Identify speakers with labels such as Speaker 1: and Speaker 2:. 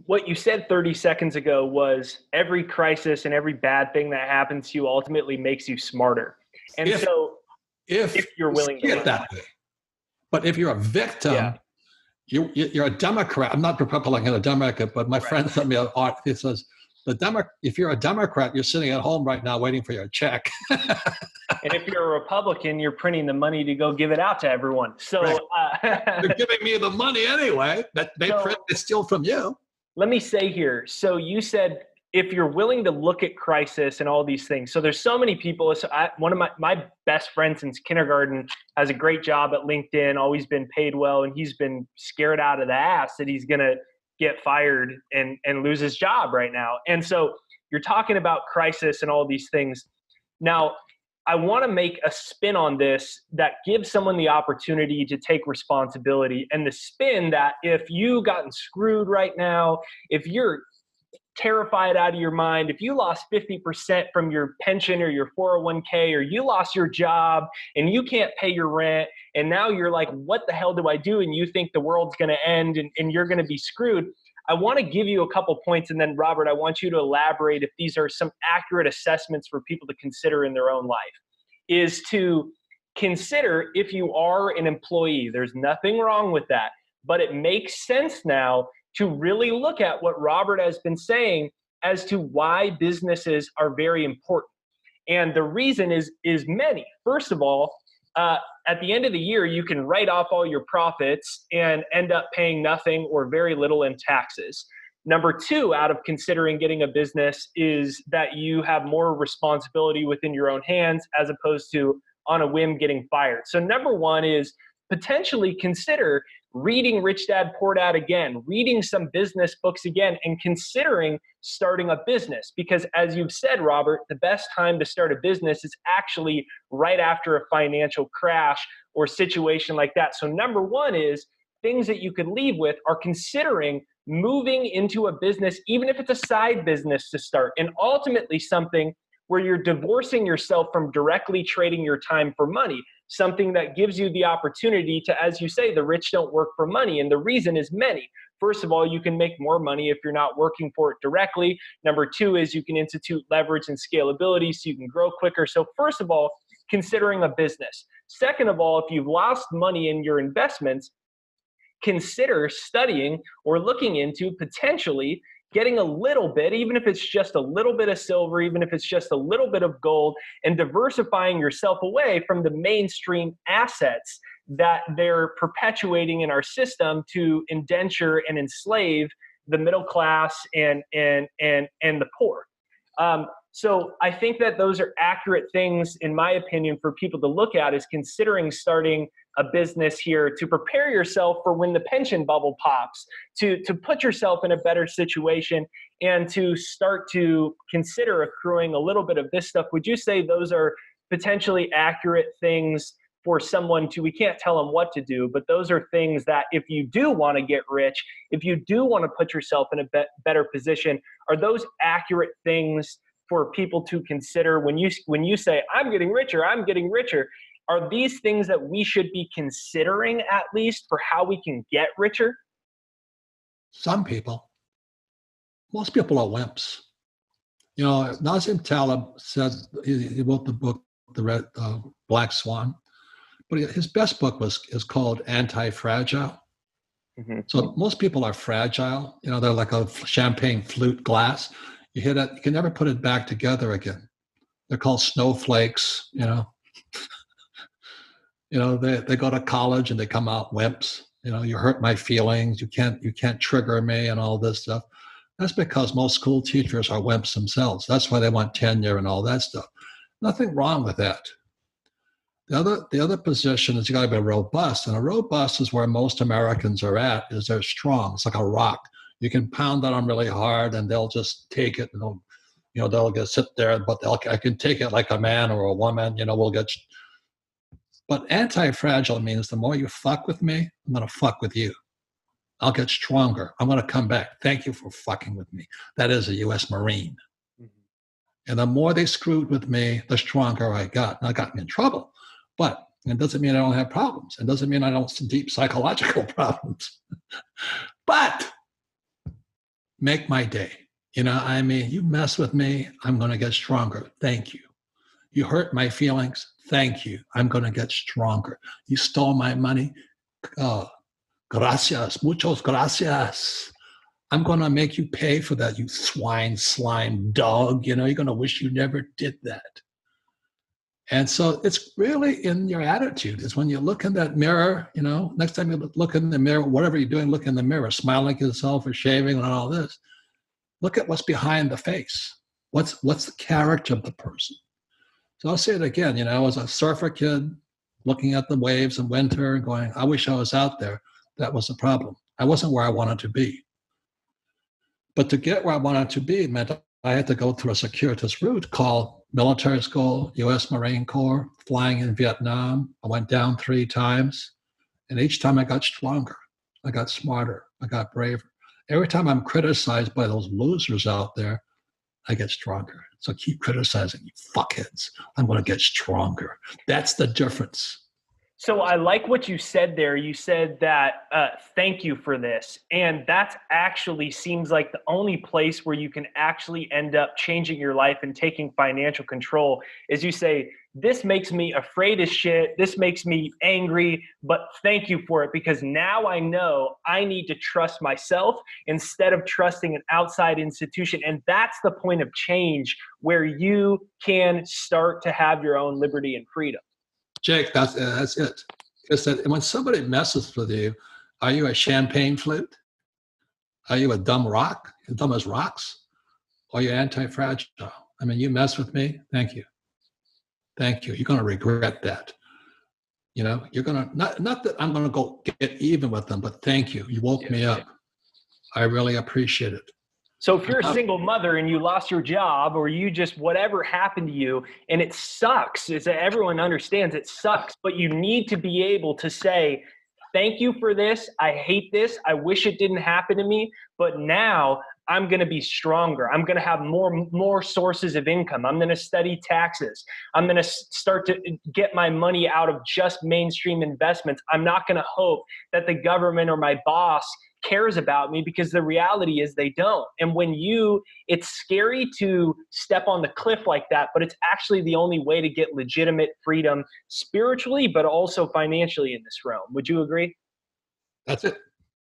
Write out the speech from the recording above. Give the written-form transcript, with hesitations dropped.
Speaker 1: what you said 30 seconds ago was every crisis and every bad thing that happens to you ultimately makes you smarter. And
Speaker 2: If
Speaker 1: so if
Speaker 2: if
Speaker 1: you're
Speaker 2: you
Speaker 1: willing to
Speaker 2: see it
Speaker 1: learn.
Speaker 2: that way, but if you're a
Speaker 1: Yeah.
Speaker 2: victim, you're a Democrat. I'm not Republican or Democrat, but my
Speaker 1: Right.
Speaker 2: friend sent me an art. He says if you're a Democrat, you're sitting at home right now waiting for your check.
Speaker 1: And if you're a Republican, you're printing the money to go give it out to everyone.
Speaker 2: Right.
Speaker 1: So,
Speaker 2: They're giving me the money anyway. That they
Speaker 1: so
Speaker 2: steal from you.
Speaker 1: let me say here. So you said if you're willing to look at crisis and all these things. So there's so many people. So one of my best friends since kindergarten has a great job at LinkedIn, always been paid well, and he's been scared out of the ass that he's gonna get fired and lose his job right now. And so you're talking about crisis and all these things. Now, I want to make a spin on this that gives someone the opportunity to take responsibility, and the spin that if you gotten screwed right now, if you're terrified out of your mind, if you lost 50% from your pension or your 401k, or you lost your job and you can't pay your rent, and now you're like, what the hell do I do? And you think the world's going to end and you're going to be screwed. I want to give you a couple points, and then Robert, I want you to elaborate if these are some accurate assessments for people to consider in their own life. Is to consider if you are an employee, there's nothing wrong with that, but it makes sense now to really look at what Robert has been saying as to why businesses are very important. And the reason is many. First of all, at the end of the year, you can write off all your profits and end up paying nothing or very little in taxes. Number two, out of considering getting a business, is that you have more responsibility within your own hands as opposed to on a whim getting fired. So number one is potentially consider reading Rich Dad Poor Dad again, reading some business books again, and considering starting a business. Because as you've said, Robert, the best time to start a business is actually right after a financial crash or situation like that. So number one is things that you could leave with are considering moving into a business, even if it's a side business to start, and ultimately something where you're divorcing yourself from directly trading your time for money, something that gives you the opportunity to, as you say, the rich don't work for money. And the reason is many. First of all, you can make more money if you're not working for it directly. Number two is you can institute leverage and scalability so you can grow quicker. So first of all, considering a business. Second of all, if you've lost money in your investments, consider studying or looking into potentially getting a little bit, even if it's just a little bit of silver, even if it's just a little bit of gold, and diversifying yourself away from the mainstream assets that they're perpetuating in our system to indenture and enslave the middle class and the poor. So I think that those are accurate things, in my opinion, for people to look at, is considering starting a business here to prepare yourself for when the pension bubble pops, to put yourself in a better situation, and to start to consider accruing a little bit of this stuff. Would you say those are potentially accurate things for someone to, we can't tell them what to do, but those are things that if you do want to get rich, if you do want to put yourself in a better position, are those accurate things for people to consider when you say, I'm getting richer, are these things that we should be considering at least for how we can get richer?
Speaker 2: Some people, most people are wimps. You know, Nassim Taleb said he wrote the book, The Red Black Swan, but his best book is called Anti-Fragile.
Speaker 1: Mm-hmm.
Speaker 2: So most people are fragile. You know, they're like a champagne flute glass. You hit it, you can never put it back together again. They're called snowflakes. They go to college and they come out wimps. You hurt my feelings. You can't trigger me and all this stuff. That's because most school teachers are wimps themselves. That's why they want tenure and all that stuff. Nothing wrong with that. The other position is you got to be robust, and a robust is where most Americans are at. Is they're strong. It's like a rock. You can pound on them really hard, and they'll just take it. And they'll just sit there. But I can take it like a man or a woman. We'll get. But anti-fragile means the more you fuck with me, I'm gonna fuck with you. I'll get stronger. I'm gonna come back. Thank you for fucking with me. That is a U.S. Marine. Mm-hmm. And the more they screwed with me, the stronger I got. And that got me in trouble. But it doesn't mean I don't have problems. It doesn't mean I don't have deep psychological problems. But make my day. You know, I mean, you mess with me, I'm going to get stronger. Thank you. You hurt my feelings. Thank you. I'm going to get stronger. You stole my money. Oh, gracias. Muchos gracias. I'm going to make you pay for that, you swine, slime, dog. You know, you're going to wish you never did that. And so it's really in your attitude. It's when you look in that mirror, you know, next time you look in the mirror, whatever you're doing, look in the mirror, smiling at yourself or shaving and all this. Look at what's behind the face. What's the character of the person? So I'll say it again, you know, I was a surfer kid looking at the waves in winter and going, I wish I was out there. That was the problem. I wasn't where I wanted to be. But to get where I wanted to be meant I had to go through a circuitous route called military school, U.S. Marine Corps, flying in Vietnam. I went down 3 times, and each time I got stronger. I got smarter. I got braver. Every time I'm criticized by those losers out there, I get stronger. So keep criticizing, you fuckheads. I'm going to get stronger. That's the difference.
Speaker 1: So I like what you said there. You said that thank you for this. And that actually seems like the only place where you can actually end up changing your life and taking financial control is you say, this makes me afraid as shit. This makes me angry, but thank you for it because now I know I need to trust myself instead of trusting an outside institution. And that's the point of change where you can start to have your own liberty and freedom.
Speaker 2: Jake, that's it. It's that when somebody messes with you, are you a champagne flute? Are you a dumb rock, dumb as rocks? Or are you anti-fragile? I mean, you mess with me, thank you. Thank you. You're going to regret that. You know, you're going to, not that I'm going to go get even with them, but thank you. You woke me up. I really appreciate it.
Speaker 1: So if you're a single mother and you lost your job or you just whatever happened to you and it sucks, is that everyone understands it sucks, but you need to be able to say, thank you for this. I hate this. I wish it didn't happen to me, but now I'm going to be stronger. I'm going to have more sources of income. I'm going to study taxes. I'm going to start to get my money out of just mainstream investments. I'm not going to hope that the government or my boss cares about me because the reality is they don't. And when it's scary to step on the cliff like that, but it's actually the only way to get legitimate freedom spiritually, but also financially in this realm. Would you agree?
Speaker 2: That's it.